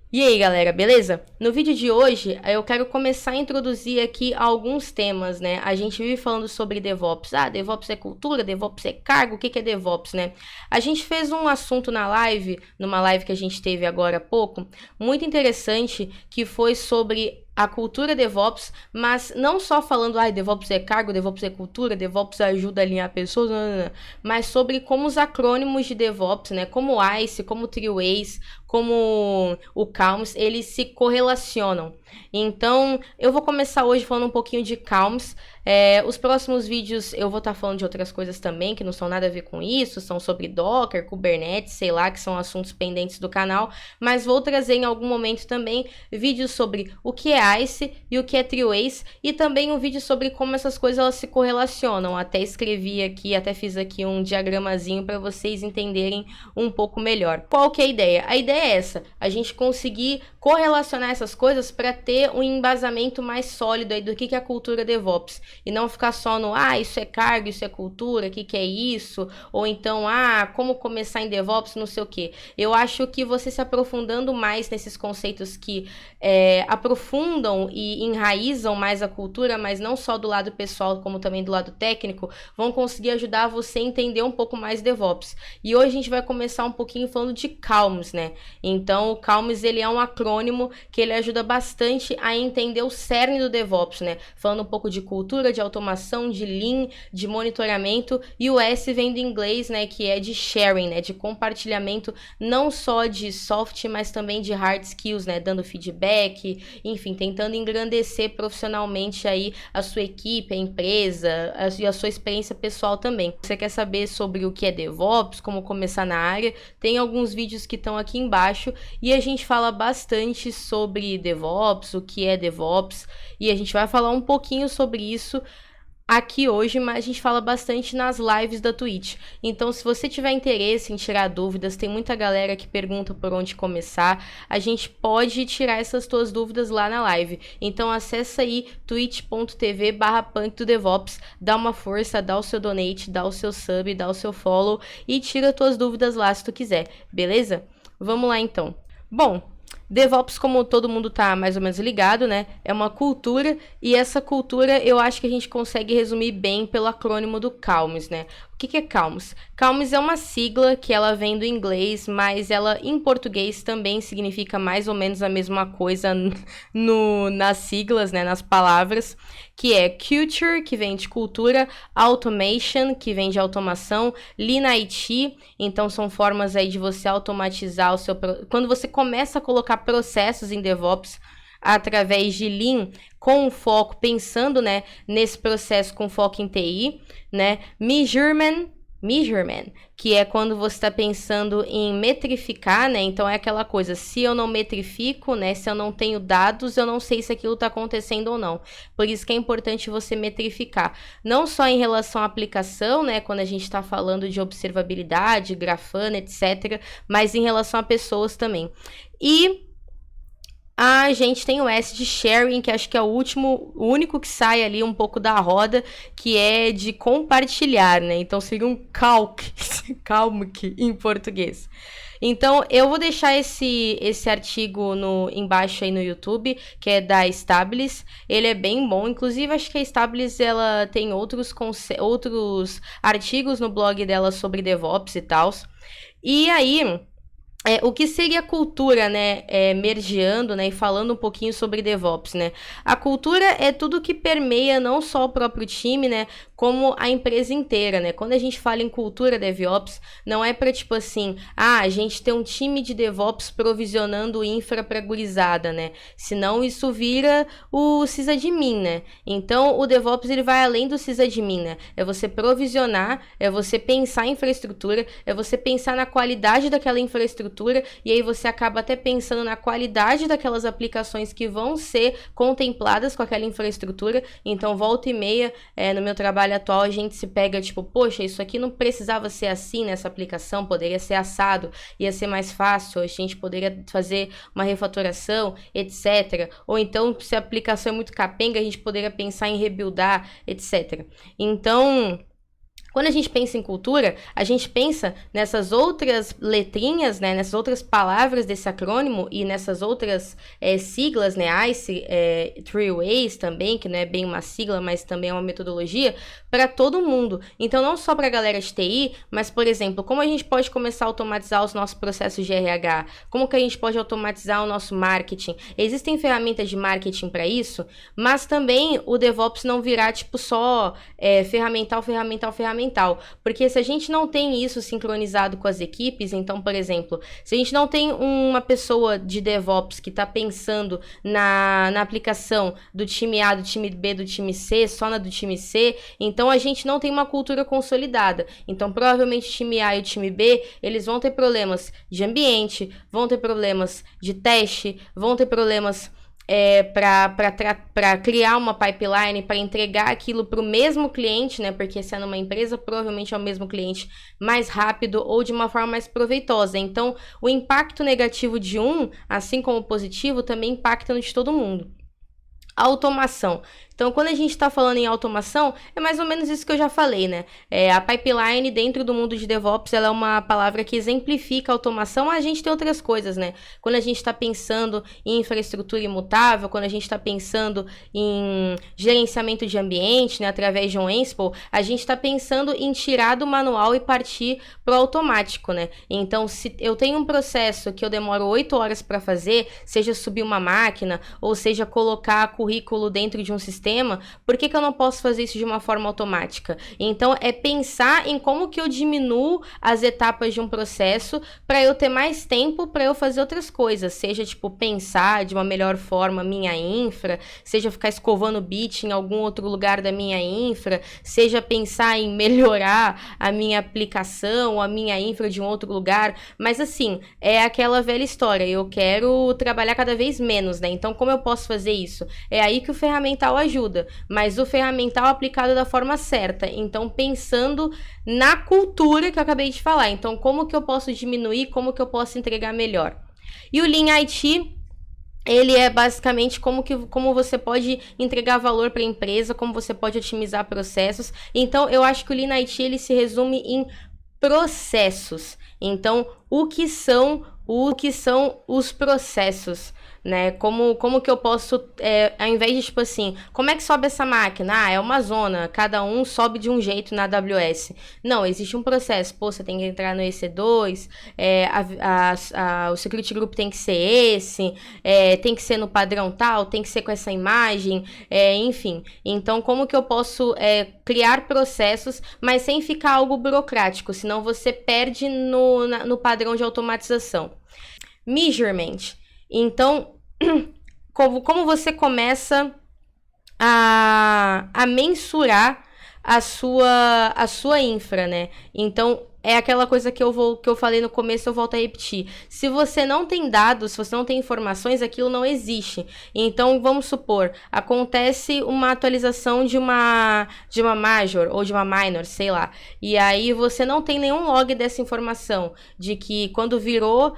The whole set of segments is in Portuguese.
E aí, galera, beleza? No vídeo de hoje, eu quero começar a introduzir aqui alguns temas, né? A gente vive falando sobre DevOps. Ah, DevOps é cultura, DevOps é cargo, o que que é DevOps, né? A gente fez um assunto na live, numa live que a gente teve agora há pouco, muito interessante, que foi sobre a cultura DevOps, mas não só falando, ah, DevOps é cargo, DevOps é cultura, DevOps ajuda a alinhar pessoas, não, mas sobre como os acrônimos de DevOps, né, como ICE, como Triways, como o Calms, eles se correlacionam. Então, eu vou começar hoje falando um pouquinho de Calms. Os próximos vídeos eu vou estar falando de outras coisas também, que não são nada a ver com isso, são sobre Docker, Kubernetes, sei lá, que são assuntos pendentes do canal, mas vou trazer em algum momento também vídeos sobre o que é ICE e o que é Triways, e também um vídeo sobre como essas coisas elas se correlacionam. Até escrevi aqui, até fiz aqui um diagramazinho para vocês entenderem um pouco melhor. Qual que é a ideia? A ideia é essa, a gente conseguir correlacionar essas coisas para ter um embasamento mais sólido aí do que é a cultura DevOps, e não ficar só no, ah, isso é cargo, isso é cultura, o que é isso, ou então, ah, como começar em DevOps, não sei o que. Eu acho que você se aprofundando mais nesses conceitos que aprofundam e enraizam mais a cultura, mas não só do lado pessoal, como também do lado técnico, vão conseguir ajudar você a entender um pouco mais DevOps. E hoje a gente vai começar um pouquinho falando de Calms, né? Então, o Calms, ele é um acrônimo que ele ajuda bastante a entender o cerne do DevOps, né? Falando um pouco de cultura, de automação, de Lean, de monitoramento, e o S vem do inglês, né, que é de sharing, né, de compartilhamento, não só de soft, mas também de hard skills, né, dando feedback, enfim, tentando engrandecer profissionalmente aí a sua equipe, a empresa, e a sua experiência pessoal também. Você quer saber sobre o que é DevOps, como começar na área, tem alguns vídeos que estão aqui embaixo, e a gente fala bastante sobre DevOps, o que é DevOps, e a gente vai falar um pouquinho sobre isso aqui hoje, mas a gente fala bastante nas lives da Twitch. Então, se você tiver interesse em tirar dúvidas, tem muita galera que pergunta por onde começar, a gente pode tirar essas tuas dúvidas lá na live. Então, acessa aí twitch.tv/punkdodevops, dá uma força, dá o seu donate, dá o seu sub, dá o seu follow e tira tuas dúvidas lá se tu quiser, beleza? Vamos lá então. Bom, DevOps, como todo mundo tá mais ou menos ligado, né? É uma cultura, e essa cultura eu acho que a gente consegue resumir bem pelo acrônimo do Calms, né? O que é Calms? Calms é uma sigla que ela vem do inglês, mas ela em português também significa mais ou menos a mesma coisa nas siglas, né? Nas palavras, que é Culture, que vem de cultura, Automation, que vem de automação, Lean IT, então são formas aí de você automatizar o seu... Quando você começa a colocar processos em DevOps através de Lean, com foco, pensando, né, nesse processo com foco em TI, né, Measurement, que é quando você está pensando em metrificar, né? Então é aquela coisa, se eu não metrifico, né? Se eu não tenho dados, eu não sei se aquilo está acontecendo ou não. Por isso que é importante você metrificar. Não só em relação à aplicação, né? Quando a gente está falando de observabilidade, Grafana, etc., mas em relação a pessoas também. E a gente tem o S de sharing, que acho que é o único que sai ali um pouco da roda, que é de compartilhar, né? Então seria um calc em português. Então, eu vou deixar esse artigo embaixo aí no YouTube, que é da Stabilis. Ele é bem bom. Inclusive, acho que a Stabilis, ela tem outros artigos no blog dela sobre DevOps e tal. E aí... o que seria cultura, né? Mergeando, né? E falando um pouquinho sobre DevOps, né? A cultura é tudo que permeia não só o próprio time, né? Como a empresa inteira, né? Quando a gente fala em cultura DevOps, não é para tipo assim, a gente tem um time de DevOps provisionando infra pra gurizada, né? Senão isso vira o sysadmin, né? Então o DevOps ele vai além do sysadmin, né? É você provisionar, é você pensar em infraestrutura, é você pensar na qualidade daquela infraestrutura, e aí você acaba até pensando na qualidade daquelas aplicações que vão ser contempladas com aquela infraestrutura. Então volta e meia, no meu trabalho atual, a gente se pega tipo, poxa, isso aqui não precisava ser assim nessa aplicação, poderia ser assado, ia ser mais fácil, a gente poderia fazer uma refatoração, etc. Ou então, se a aplicação é muito capenga, a gente poderia pensar em rebuildar, etc. Então, Quando a gente pensa em cultura, a gente pensa nessas outras letrinhas, né, nessas outras palavras desse acrônimo e nessas outras siglas, né, ICE, Three Ways também, que não é bem uma sigla, mas também é uma metodologia, para todo mundo. Então, não só para a galera de TI, mas, por exemplo, como a gente pode começar a automatizar os nossos processos de RH? Como que a gente pode automatizar o nosso marketing? Existem ferramentas de marketing para isso, mas também o DevOps não virá, tipo, só ferramental, porque se a gente não tem isso sincronizado com as equipes, então, por exemplo, se a gente não tem uma pessoa de DevOps que está pensando na aplicação do time A, do time B, do time C, só na do time C, então a gente não tem uma cultura consolidada. Então, provavelmente o time A e o time B, eles vão ter problemas de ambiente, vão ter problemas de teste, vão ter problemas para criar uma pipeline, para entregar aquilo para o mesmo cliente, né? Porque se é numa empresa, provavelmente é o mesmo cliente mais rápido ou de uma forma mais proveitosa. Então, o impacto negativo de um, assim como o positivo, também impacta no de todo mundo. Automação. Então, quando a gente está falando em automação, é mais ou menos isso que eu já falei, né? A pipeline dentro do mundo de DevOps, ela é uma palavra que exemplifica a automação, mas a gente tem outras coisas, né? Quando a gente está pensando em infraestrutura imutável, quando a gente está pensando em gerenciamento de ambiente, né, através de um Ansible, a gente está pensando em tirar do manual e partir para o automático, né? Então, se eu tenho um processo que eu demoro 8 horas para fazer, seja subir uma máquina, ou seja colocar currículo dentro de um sistema, por que eu não posso fazer isso de uma forma automática? Então, é pensar em como que eu diminuo as etapas de um processo para eu ter mais tempo para eu fazer outras coisas, seja, tipo, pensar de uma melhor forma minha infra, seja ficar escovando bit em algum outro lugar da minha infra, seja pensar em melhorar a minha aplicação ou a minha infra de um outro lugar, mas assim, é aquela velha história, eu quero trabalhar cada vez menos, né? Então, como eu posso fazer isso? É aí que o ferramental ajuda, mas o ferramental aplicado da forma certa, então pensando na cultura que eu acabei de falar, então como que eu posso diminuir, como que eu posso entregar melhor. E o Lean IT, ele é basicamente como você pode entregar valor para a empresa, como você pode otimizar processos. Então eu acho que o Lean IT, ele se resume em processos. Então, o que são os processos, né? Como que eu posso, ao invés de, tipo assim, como é que sobe essa máquina? Ah, é uma zona, cada um sobe de um jeito na AWS. Não, existe um processo. Pô, você tem que entrar no EC2, o security group tem que ser esse, tem que ser no padrão tal, tem que ser com essa imagem, enfim. Então, como que eu posso criar processos, mas sem ficar algo burocrático, senão você perde no padrão de automatização. Measurement. Então, como você começa a mensurar a sua infra, né? Então, é aquela coisa que eu falei no começo, eu volto a repetir. Se você não tem dados, se você não tem informações, aquilo não existe. Então, vamos supor, acontece uma atualização de uma major ou de uma minor, sei lá. E aí você não tem nenhum log dessa informação, de que quando virou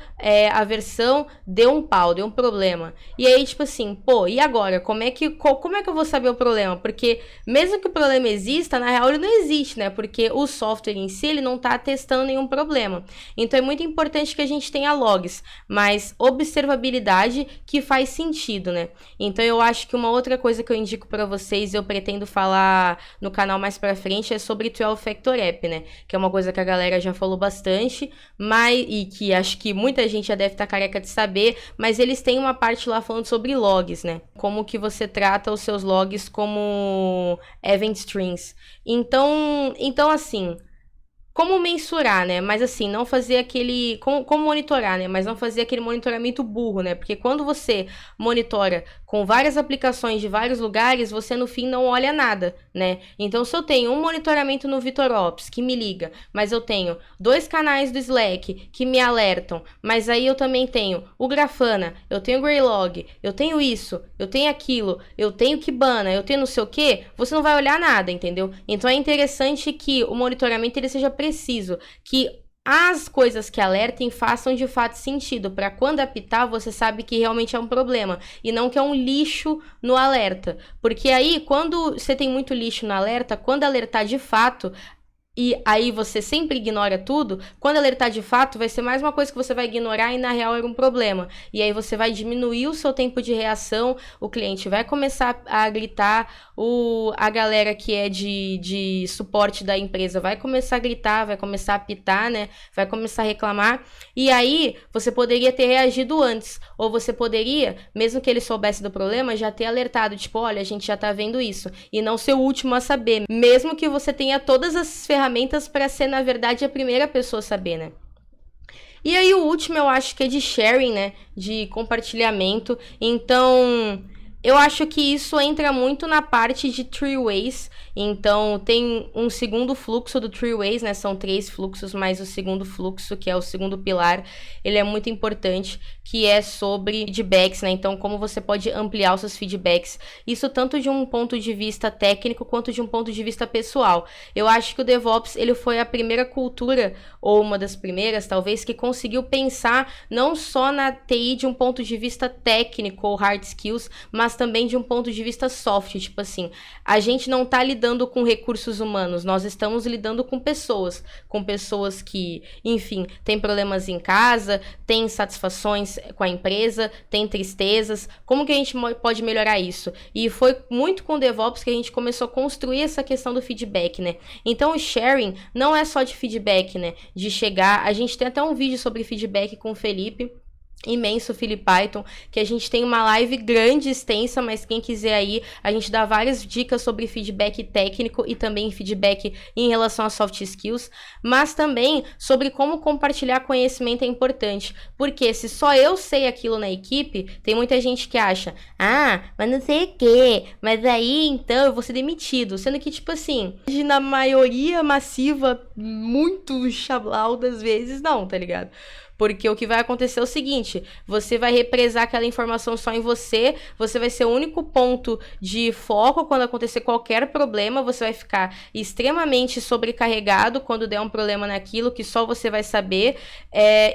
a versão, deu um pau, deu um problema. E aí, tipo assim, pô, e agora? Como é que eu vou saber o problema? Porque mesmo que o problema exista, na real ele não existe, né? Porque o software em si, ele não tá testando nenhum problema. Então é muito importante que a gente tenha logs, mas observabilidade que faz sentido, né? Então eu acho que uma outra coisa que eu indico para vocês, eu pretendo falar no canal mais para frente, é sobre 12 Factor App, né? Que é uma coisa que a galera já falou bastante, e que acho que muita gente já deve estar careca de saber, mas eles têm uma parte lá falando sobre logs, né? Como que você trata os seus logs como event streams. Então assim, como mensurar, né? Mas assim, não fazer aquele... Como monitorar, né? Mas não fazer aquele monitoramento burro, né? Porque quando você monitora com várias aplicações de vários lugares, você no fim não olha nada, né? Então, se eu tenho um monitoramento no VitorOps que me liga, mas eu tenho 2 canais do Slack que me alertam, mas aí eu também tenho o Grafana, eu tenho o Greylog, eu tenho isso, eu tenho aquilo, eu tenho Kibana, eu tenho não sei o quê, você não vai olhar nada, entendeu? Então, é interessante que o monitoramento ele seja preciso, que as coisas que alertem façam de fato sentido, para quando apitar você sabe que realmente é um problema e não que é um lixo no alerta, porque aí quando você tem muito lixo no alerta, quando alertar de fato, e aí você sempre ignora tudo, quando alertar de fato, vai ser mais uma coisa que você vai ignorar e na real era um problema. E aí você vai diminuir o seu tempo de reação, o cliente vai começar a gritar, a galera que é de suporte da empresa vai começar a gritar, vai começar a apitar, né? Vai começar a reclamar. E aí você poderia ter reagido antes, ou você poderia, mesmo que ele soubesse do problema, já ter alertado, tipo, olha, a gente já tá vendo isso. E não ser o último a saber, mesmo que você tenha todas as ferramentas para ser, na verdade, a primeira pessoa a saber, né? E aí o último eu acho que é de sharing, né? De compartilhamento. Então, eu acho que isso entra muito na parte de three ways. Então, tem um segundo fluxo do three ways, né? São 3 fluxos, mas o segundo fluxo, que é o segundo pilar, ele é muito importante, que é sobre feedbacks, né? Então, como você pode ampliar os seus feedbacks. Isso tanto de um ponto de vista técnico, quanto de um ponto de vista pessoal. Eu acho que o DevOps, ele foi a primeira cultura, ou uma das primeiras, talvez, que conseguiu pensar não só na TI de um ponto de vista técnico ou hard skills, mas também de um ponto de vista soft, tipo assim, a gente não tá lidando com recursos humanos, nós estamos lidando com pessoas que, enfim, têm problemas em casa, têm insatisfações com a empresa, têm tristezas, como que a gente pode melhorar isso? E foi muito com o DevOps que a gente começou a construir essa questão do feedback, né? Então o sharing não é só de feedback, né? De chegar, a gente tem até um vídeo sobre feedback com o Felipe, imenso Felipe Python, que a gente tem uma live grande, extensa, mas quem quiser aí, a gente dá várias dicas sobre feedback técnico e também feedback em relação a soft skills, mas também sobre como compartilhar conhecimento é importante, porque se só eu sei aquilo na equipe, tem muita gente que acha, mas não sei o que, mas aí então eu vou ser demitido, sendo que tipo assim, na maioria massiva, muito chablau das vezes não, tá ligado? Porque o que vai acontecer é o seguinte, você vai represar aquela informação só em você, você vai ser o único ponto de foco quando acontecer qualquer problema, você vai ficar extremamente sobrecarregado quando der um problema naquilo que só você vai saber.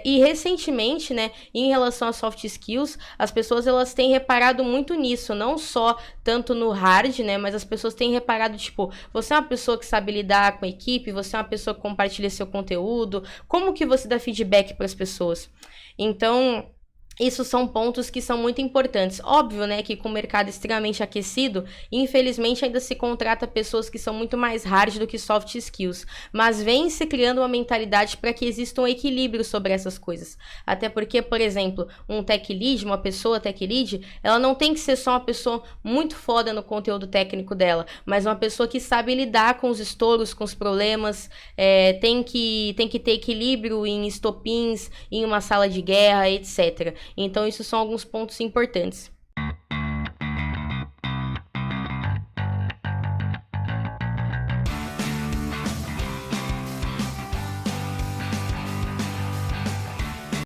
E recentemente, né, em relação a soft skills, as pessoas elas têm reparado muito nisso, não só tanto no hard, né, mas as pessoas têm reparado, tipo, você é uma pessoa que sabe lidar com a equipe, você é uma pessoa que compartilha seu conteúdo, como que você dá feedback para as pessoas? Então, isso são pontos que são muito importantes. Óbvio, né, que com o mercado extremamente aquecido, infelizmente ainda se contrata pessoas que são muito mais hard do que soft skills. Mas vem se criando uma mentalidade para que exista um equilíbrio sobre essas coisas. Até porque, por exemplo, um tech lead, uma pessoa tech lead, ela não tem que ser só uma pessoa muito foda no conteúdo técnico dela, mas uma pessoa que sabe lidar com os estouros, com os problemas, tem que ter equilíbrio em estopins, em uma sala de guerra, etc. Então, isso são alguns pontos importantes.